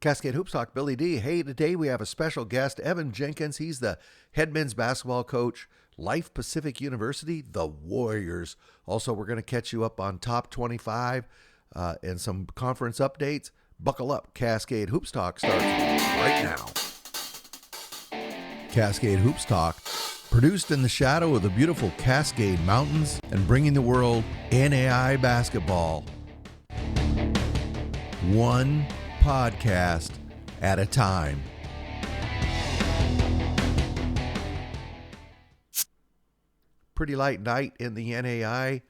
Cascade Hoops Talk, Billy D. Hey, today we have a special guest, Evan Jenkins. He's the head men's basketball coach, Life Pacific University, the Warriors. Also, we're going to catch you up on top 25 and some conference updates. Buckle up. Cascade Hoops Talk starts right now. Cascade Hoops Talk, produced in the shadow of the beautiful Cascade Mountains and bringing the world NAIA basketball. One podcast at a time. Pretty light night in the NAIA.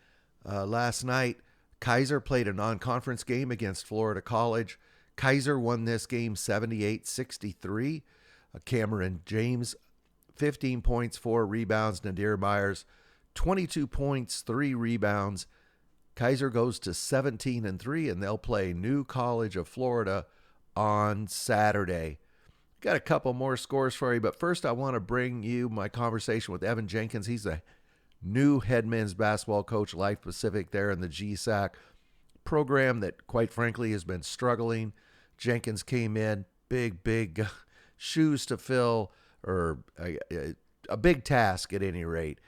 Last night, Kaiser played a non-conference game against Florida College. Kaiser won this game 78-63. Cameron James, 15 points, 4 rebounds. Nadir Myers, 22 points, 3 rebounds. Kaiser goes to 17-3, and they'll play New College of Florida on Saturday. Got a couple more scores for you, but first I want to bring you my conversation with Evan Jenkins. He's the new head men's basketball coach, Life Pacific, there in the GSAC program that, quite frankly, has been struggling. Jenkins came in, big shoes to fill, or a big task at any rate.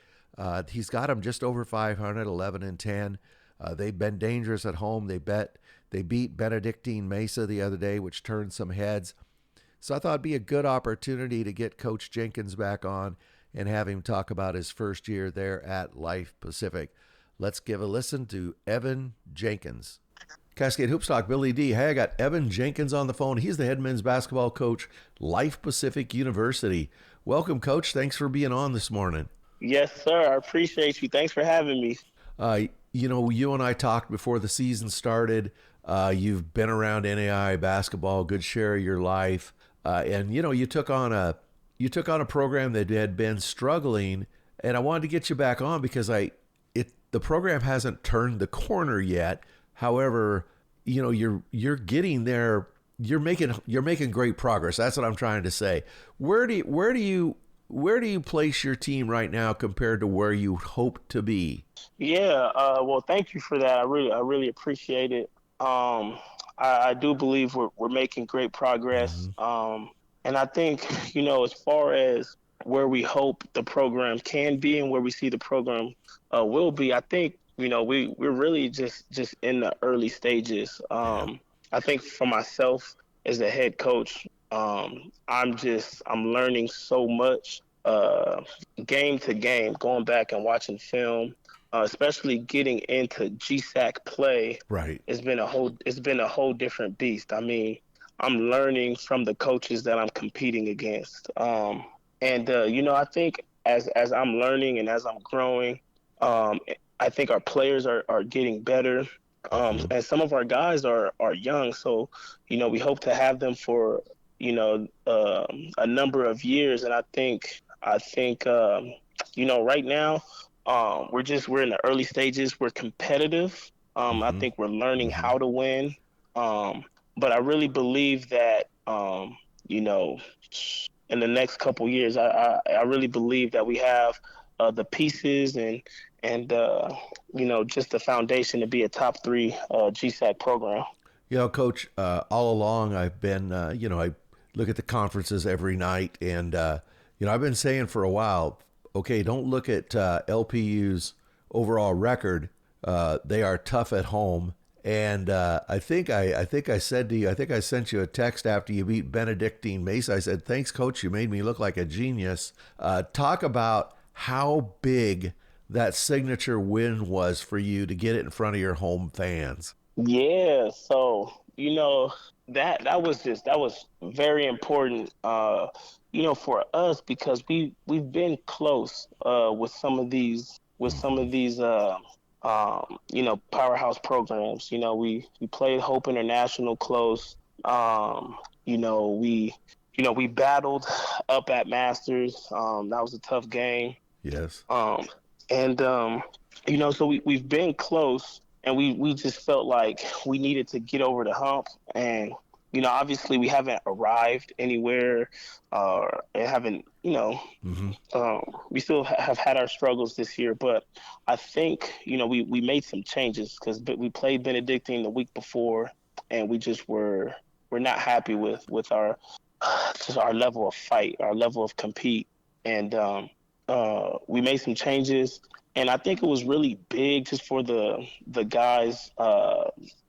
He's got them just over 500, 11-10. They've been dangerous at home. They beat Benedictine Mesa the other day, which turned some heads. So I thought it'd be a good opportunity to get Coach Jenkins back on and have him talk about his first year there at Life Pacific. Let's give a listen to Evan Jenkins. Cascade Hoops Talk, Billy D. Hey, I got Evan Jenkins on the phone. He's the head men's basketball coach, Life Pacific University. Welcome, Coach. Thanks for being on this morning. Yes, sir. I appreciate you. Thanks for having me. You and I talked before the season started. You've been around NAIA basketball, a good share of your life, and you took on a program that had been struggling, and I wanted to get you back on because the program hasn't turned the corner yet. However, you're getting there. You're making great progress. That's what I'm trying to say. Where do you place your team right now compared to where you hope to be? Yeah, well, thank you for that. I really appreciate it. I do believe we're making great progress. Mm-hmm. And I think, as far as where we hope the program can be and where we see the program will be, I think, we're really just in the early stages. I think for myself as a head coach, I'm learning so much game to game, going back and watching film, especially getting into GSAC play. Right. It's been a whole different beast. I mean, I'm learning from the coaches that I'm competing against. I think as I'm learning and as I'm growing, I think our players are getting better. And some of our guys are young. So, we hope to have them for, a number of years. And I think right now, we're in the early stages. We're competitive. I think we're learning how to win. But I really believe that, in the next couple years, I really believe that we have the pieces and just the foundation to be a top 3 GSAC program. Coach, all along I've been, I look at the conferences every night, and, I've been saying for a while, okay, don't look at LPU's overall record. They are tough at home. And I think I said to you, I think I sent you a text after you beat Benedictine Mesa. I said, thanks, Coach. You made me look like a genius. Talk about how big that signature win was for you to get it in front of your home fans. Yeah. So, that was very important, for us, because we've been close with some of these powerhouse programs. We played Hope International close. We battled up at Masters. That was a tough game. Yes. So we've been close, and we just felt like we needed to get over the hump. And obviously we haven't arrived anywhere, and haven't, we still have had our struggles this year, but I think, we made some changes because we played Benedictine the week before, and we just were we're not happy with our just our level of fight, our level of compete, and we made some changes. And I think it was really big just for the guys,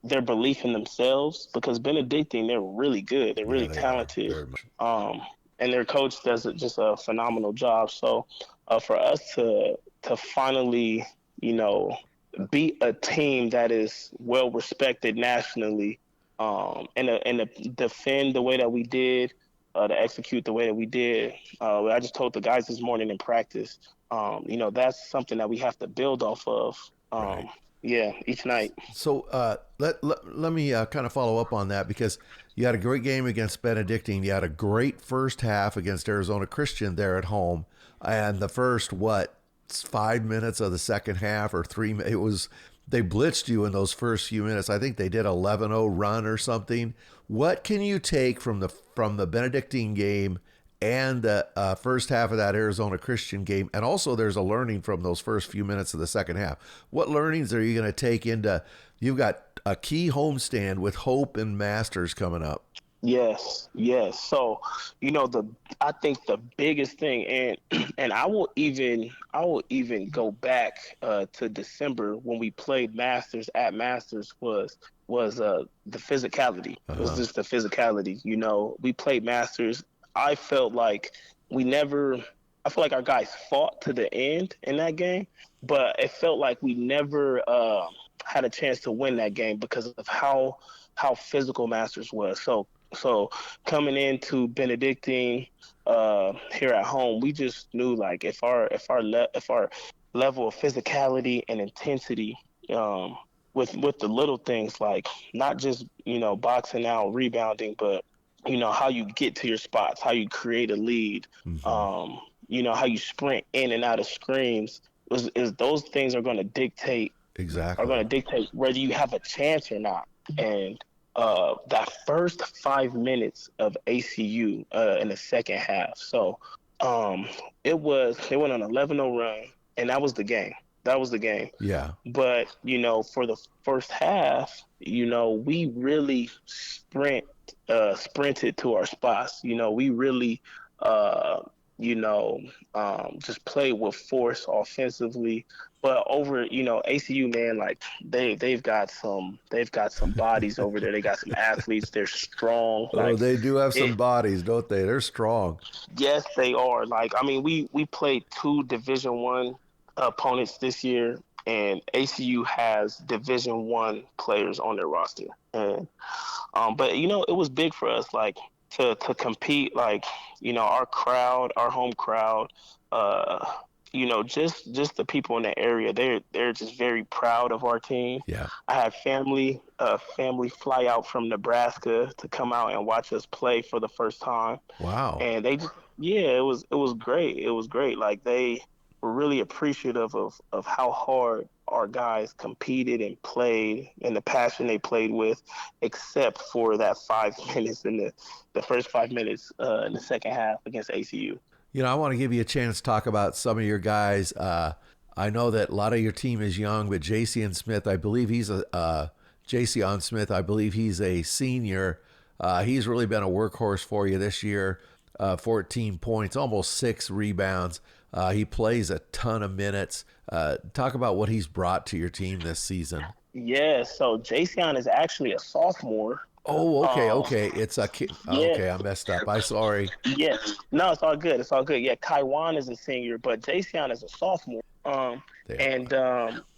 their belief in themselves, because Benedictine, they're really good, they're Yeah, really they are talented, very much. and their coach does just a phenomenal job. So for us to finally, you know, beat a team that is well respected nationally, and to defend the way that we did, to execute the way that we did. I just told the guys this morning in practice, that's something that we have to build off of. Right. Yeah, each night. So let me kind of follow up on that, because you had a great game against Benedictine. You had a great first half against Arizona Christian there at home, and the first 5 minutes of the second half, or it was, they blitzed you in those first few minutes. I think they did 11-0 run or something. What can you take from the Benedictine game and the first half of that Arizona Christian game? And also, there's a learning from those first few minutes of the second half. What learnings are you going to take into? You've got a key homestand with Hope and Masters coming up. Yes, yes. So, I think the biggest thing, and I will even go back to December when we played Masters at Masters, was the physicality. It was just the physicality. We played Masters. I felt like I feel like our guys fought to the end in that game, but it felt like we never had a chance to win that game because of how physical Masters was. So coming into Benedictine here at home, we just knew, like, if our level of physicality and intensity, with the little things, like not just boxing out, rebounding, but how you get to your spots, how you create a lead, how you sprint in and out of screens, is those things are going to dictate Exactly. whether you have a chance or not. And that first 5 minutes of ACU in the second half. So they went on 11-0 run, and that was the game. That was the game. Yeah. But for the first half, we really sprinted to our spots. We really just played with force offensively. But over, ACU, man, like they've got some bodies over there. They got some athletes. They're strong. Oh, Like, they do have some bodies, don't they? They're strong. yes, they are. Like, I mean, we played two Division I opponents this year, and ACU has Division I players on their roster. And but it was big for us, like, to compete. Like, our crowd, our home crowd, just the people in the area, they're just very proud of our team. Yeah. I had family fly out from Nebraska to come out and watch us play for the first time. Wow. And they just, yeah, it was great. It was great. Like, they were really appreciative of how hard our guys competed and played, and the passion they played with, except for that 5 minutes in the first 5 minutes in the second half against ACU. I want to give you a chance to talk about some of your guys. I know that a lot of your team is young, but Jason Smith, I believe he's Jason Smith, I believe he's a senior. He's really been a workhorse for you this year. 14 points, almost 6 rebounds. He plays a ton of minutes. Talk about what he's brought to your team this season. Yeah, so Jason is actually a sophomore. Oh, okay. It's a kid. Yeah. Okay, I messed up. I'm sorry. Yeah, no, it's all good. It's all good. Yeah, Kaiwan is a senior, but Jason is a sophomore.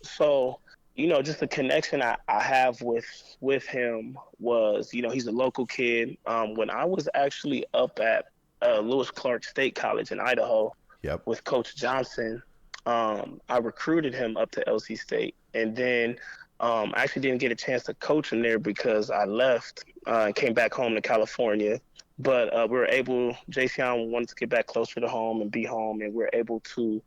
So just the connection I have with him was, he's a local kid. When I was actually up at Lewis Clark State College in Idaho, Yep. with Coach Johnson, I recruited him up to LC State, and then I actually didn't get a chance to coach him there because I left and came back home to California. But we were able, Jason wanted to get back closer to home and be home, and we were able to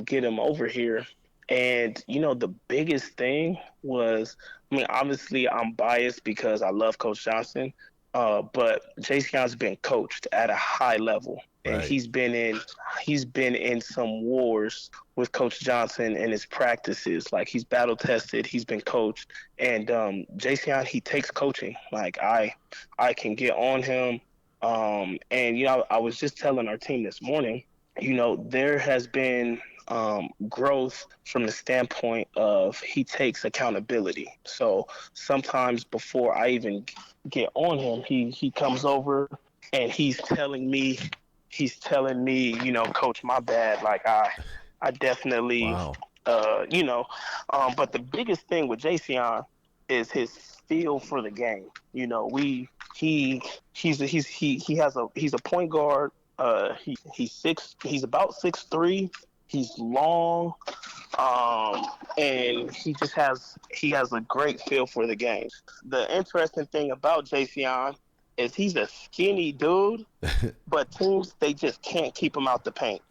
get him over here. And, the biggest thing was, I mean, obviously I'm biased because I love Coach Johnson, but Jason's been coached at a high level. and Right. he's been in some wars with Coach Johnson and his practices. Like he's battle tested, he's been coached, and Jason he takes coaching. Like I can get on him, and I was just telling our team this morning. There has been growth from the standpoint of he takes accountability. So sometimes before I even get on him, he comes over and he's telling me, coach, my bad. Like I definitely, Wow. you know, but the biggest thing with Jason is his feel for the game. He he's a point guard. He's about 6'3". He's long, and he has a great feel for the game. The interesting thing about Jason is he's a skinny dude, but teams they just can't keep him out the paint.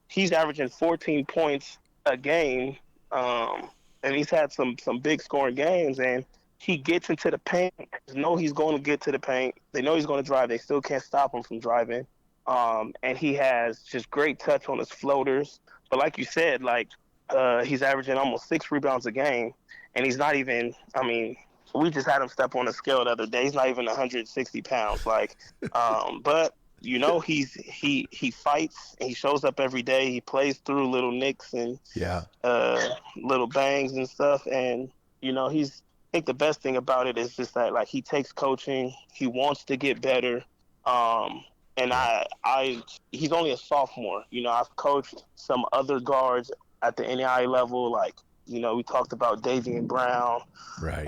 He's averaging 14 points a game, and he's had some big scoring games. And he gets into the paint. They know he's going to get to the paint. They know he's going to drive. They still can't stop him from driving. And he has just great touch on his floaters. But like you said, he's averaging almost 6 rebounds a game, and he's not even. I mean, we just had him step on a scale the other day. He's not even 160 pounds. But he fights. And he shows up every day. He plays through little nicks and Yeah. little bangs and stuff. And I think the best thing about it is just that he takes coaching. He wants to get better. And Yeah. he's only a sophomore. I've coached some other guards at the NAIA level. We talked about Davian Brown. Right.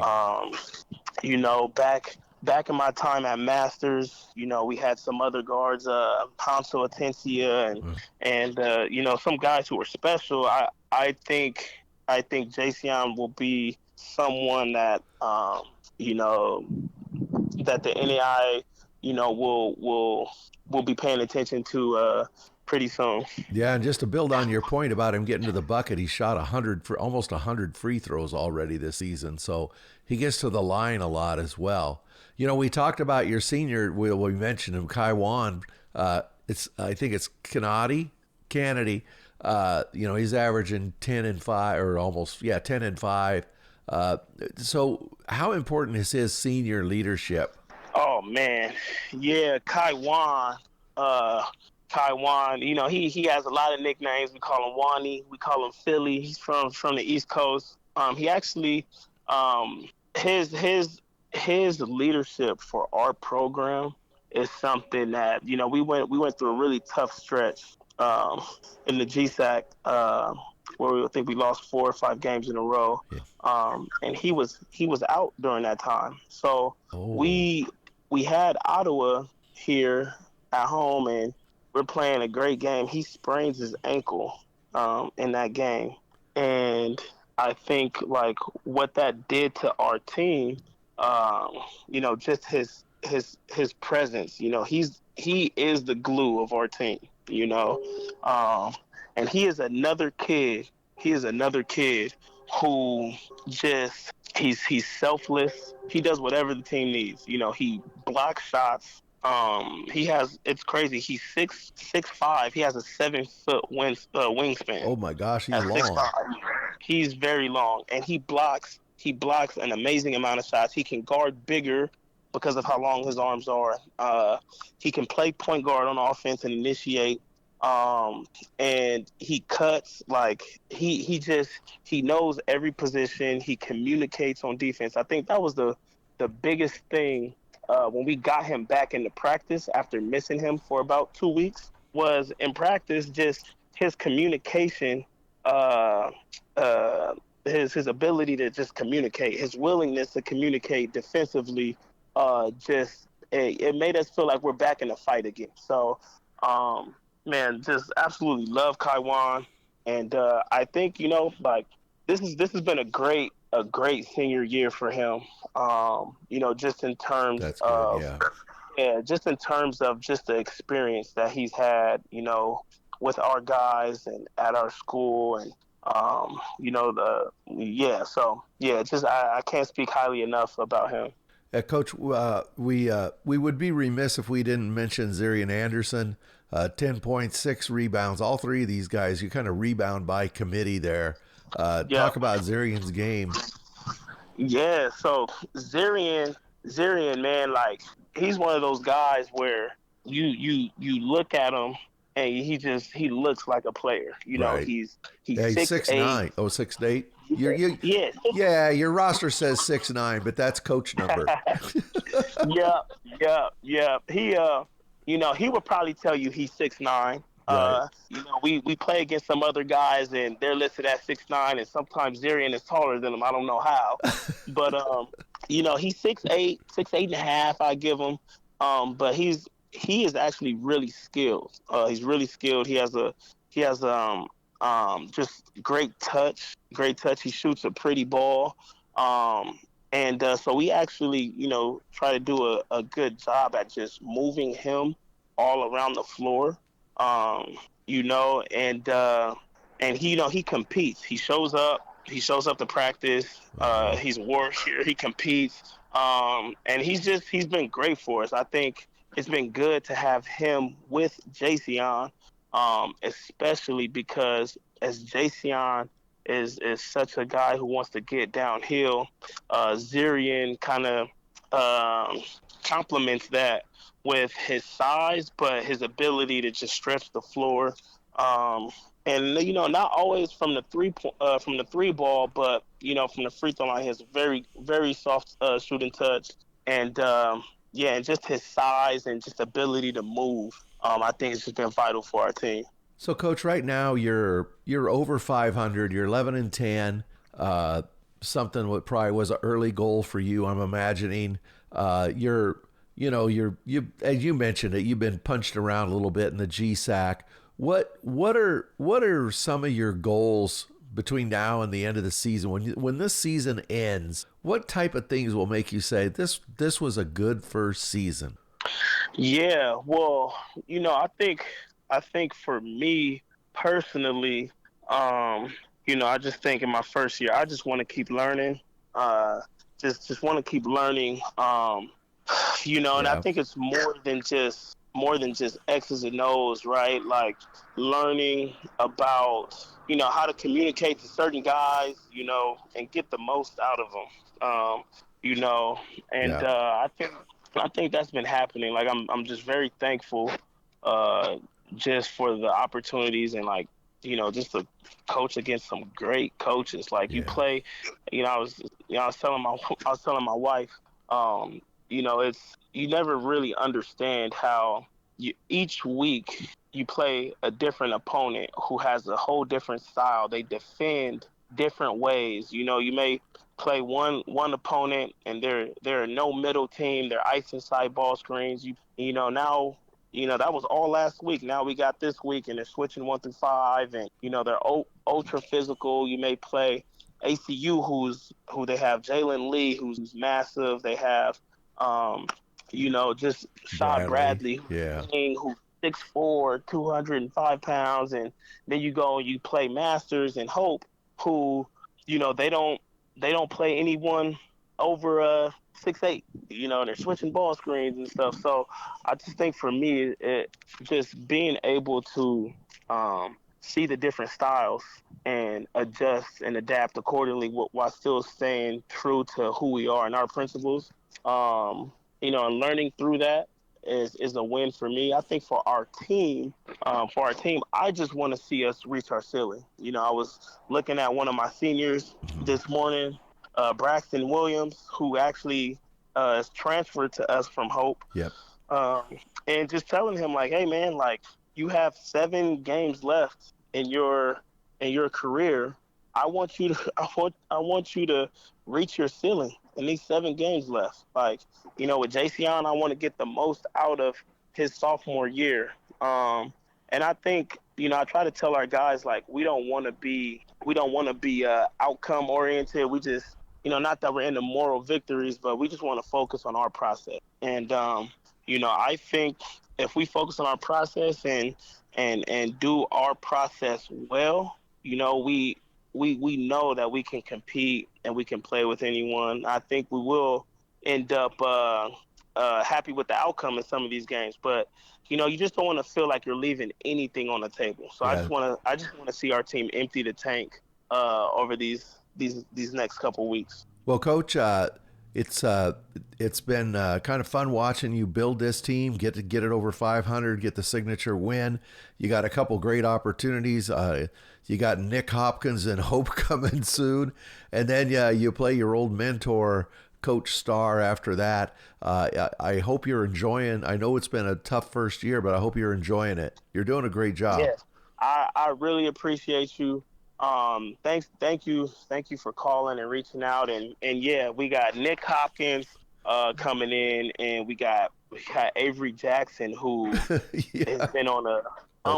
Back in my time at Masters, we had some other guards, Hanso Atencia, and some guys who were special. I think Jason will be someone that that the NAI will be paying attention to pretty soon. Yeah, and just to build on your point about him getting to the bucket, he shot 100 for almost 100 free throws already this season. So he gets to the line a lot as well. We talked about your senior. We mentioned him, Kai Wan. I think it's Kennedy. He's averaging 10 and 5, or almost 10 and 5. So how important is his senior leadership? Oh man, yeah, Kai Wan. He has a lot of nicknames. We call him Wani. We call him Philly. He's from the East Coast. He actually, his leadership for our program is something that we went through a really tough stretch in the GSAC where I think we lost 4 or 5 games in a row. Yeah. And he was out during that time. So Oh. we had Ottawa here at home, and we're playing a great game. He sprains his ankle in that game, and I think what that did to our team, just his presence. He is the glue of our team. And he is another kid. He is another kid who just he's selfless. He does whatever the team needs. He blocks shots. It's crazy. He's 6'5". He has a 7-foot wingspan. Oh my gosh, he's At long. 6'5". He's very long, and he blocks an amazing amount of shots. He can guard bigger because of how long his arms are. He can play point guard on offense and initiate. And he cuts he knows every position. He communicates on defense. I think that was the biggest thing when we got him back into practice after missing him for about 2 weeks. Was in practice just his communication, his ability to just communicate, his willingness to communicate defensively. It made us feel like we're back in the fight again. So. Man, just absolutely love Kai Wan, and I think this has been a great senior year for him. Just in terms That's of good. just in terms of just the experience that he's had, with our guys and at our school, and just I can't speak highly enough about him. Coach, we would be remiss if we didn't mention Zarian Anderson. 10.6 rebounds. All three of these guys, you kind of rebound by committee there. Yeah, Talk about Zarian's game. yeah. So Zarian, man, like he's one of those guys where you look at him and he looks like a player. You know, Right. he's Yeah, he's 6'8". 6'9". Oh, 6'8". Yeah, yeah, Yeah, your roster says 6'9", but that's coach number. yeah, yeah. He would probably tell you he's 6'9". Right. We play against some other guys and they're listed at 6'9", and sometimes Zarian is taller than him. I don't know how, but he's 6'8", 6'8.5". I give him, but he is actually really skilled. He's really skilled. He has just great touch, great touch. He shoots a pretty ball. And so we actually, try to do a good job at just moving him all around the floor. Um, and he competes. He shows up. He shows up to practice. He's a warrior. He competes. And he's been great for us. I think it's been good to have him with Jason, especially because as Jason is such a guy who wants to get downhill. Zarian kind of complements that with his size, but his ability to just stretch the floor. Um, and not always from the three ball, but from the free throw line, he has a very very soft shooting touch, and yeah, and just his size and just ability to move. I think it's just been vital for our team. So, coach, right now you're over 500. You're 11-10. Something what probably was an early goal for you, I'm imagining. You as you mentioned it, you've been punched around a little bit in the GSAC. What are some of your goals between now and the end of the season? When this season ends, what type of things will make you say this was a good first season? Yeah, well, I think for me personally, I just think in my first year, I just want to keep learning. Just want to keep learning. And I Yeah, think it's more than just X's and O's, right? Like learning about how to communicate to certain guys, and get the most out of them. You know, and yeah, I think that's been happening. Like I'm just very thankful, uh, just for the opportunities and like just to coach against some great coaches. Like you yeah. play, I was telling my wife, it's you never really understand how each week you play a different opponent who has a whole different style. They defend different ways. You may play one opponent and they're no middle team. They're ice inside ball screens. Now that was all last week. Now we got this week, and they're switching 1 through 5, and they're ultra physical. You may play ACU, who they have Jalen Lee, who's massive. They have, just Shad Bradley. Bradley, Yeah, who's 6'4", 205 pounds, and then you go and you play Masters and Hope, who, they don't play anyone over 6'8". They're switching ball screens and stuff. So I just think for me, just being able to see the different styles and adjust and adapt accordingly while still staying true to who we are and our principles. And learning through that is a win for me. I think for our team, I just want to see us reach our ceiling. I was looking at one of my seniors this morning, Braxton Williams, who actually is transferred to us from Hope, yep, um, and just telling him like, hey man, like you have 7 games left in your career. I want you to I want you to reach your ceiling in these 7 games left. Like with Jason, I want to get the most out of his sophomore year. And I think I try to tell our guys like we don't want to be outcome oriented. We just not that we're into moral victories, but we just want to focus on our process. And I think if we focus on our process and do our process well, we know that we can compete and we can play with anyone. I think we will end up happy with the outcome in some of these games. But you just don't want to feel like you're leaving anything on the table. So Yeah. I just want to see our team empty the tank over these next couple weeks. Well, Coach, it's been kind of fun watching you build this team, get it over 500, get the signature win. You got a couple great opportunities. You got Nick Hopkins and Hope coming soon, and then you play your old mentor, Coach Starr, after that. I hope you're enjoying. I know it's been a tough first year, but I hope you're enjoying it. You're doing a great job. Yes, I really appreciate you. Thank you for calling and reaching out. And yeah, we got Nick Hopkins coming in, and we got Avery Jackson, who Yeah, has been on a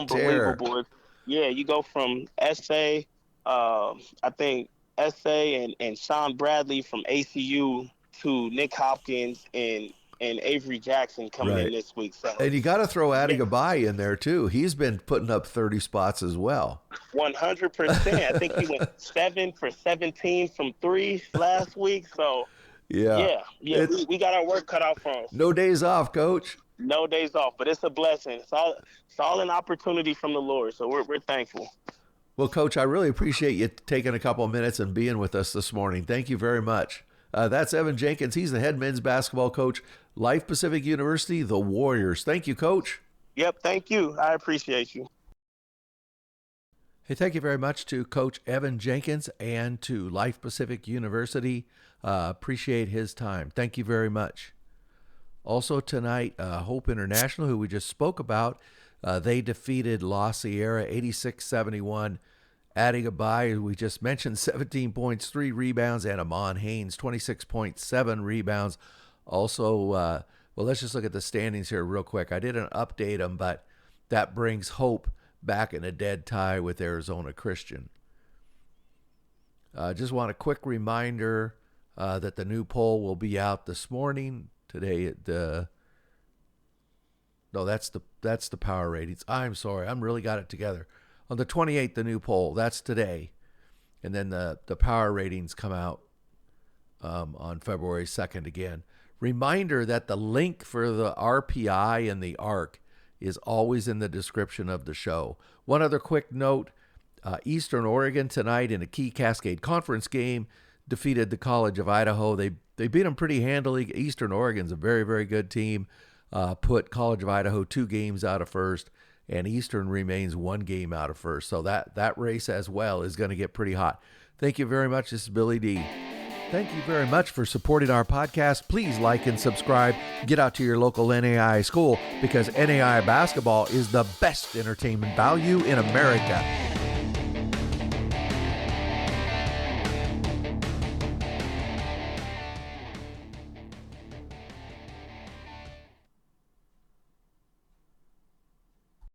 tear. unbelievable. Yeah, you go from SA, I think SA and Sean Bradley from ACU to Nick Hopkins and Avery Jackson coming in Right. this week. So And you got to throw yeah, Adigabai in there too. He's been putting up 30 spots as well. 100%. I think he went 7 for 17 from three last week. So Yeah. yeah, It's we got our work cut out for us. no days off, Coach. No days off, but it's a blessing. It's all an opportunity from the Lord. So we're thankful. Well, Coach, I really appreciate you taking a couple of minutes and being with us this morning. Thank you very much. That's Evan Jenkins. He's the head men's basketball coach, Life Pacific University, the Warriors. Thank you, Coach. Yep, thank you. I appreciate you. Hey, thank you very much to Coach Evan Jenkins and to Life Pacific University. Appreciate his time. Thank you very much. Also tonight, Hope International, who we just spoke about, they defeated La Sierra 86-71. Adding a bye, we just mentioned 17 points, 3 rebounds, and Amon Haynes, 26.7 rebounds. Also, well, let's just look at the standings here real quick. I didn't update them, but that brings Hope back in a dead tie with Arizona Christian. Just want a quick reminder that the new poll will be out this morning. Today, that's the power ratings. I'm sorry, I'm really got it together. On the 28th, the new poll, that's today. And then the power ratings come out on February 2nd again. Reminder that the link for the RPI and the ARC is always in the description of the show. One other quick note, Eastern Oregon tonight in a key Cascade Conference game defeated the College of Idaho. They beat them pretty handily. Eastern Oregon's a very, very good team. Put College of Idaho 2 games out of first, and Eastern remains 1 game out of first. So that race as well is going to get pretty hot. Thank you very much. This is Billy D. Thank you very much for supporting our podcast. Please like and subscribe. Get out to your local NAIA school because NAIA basketball is the best entertainment value in America.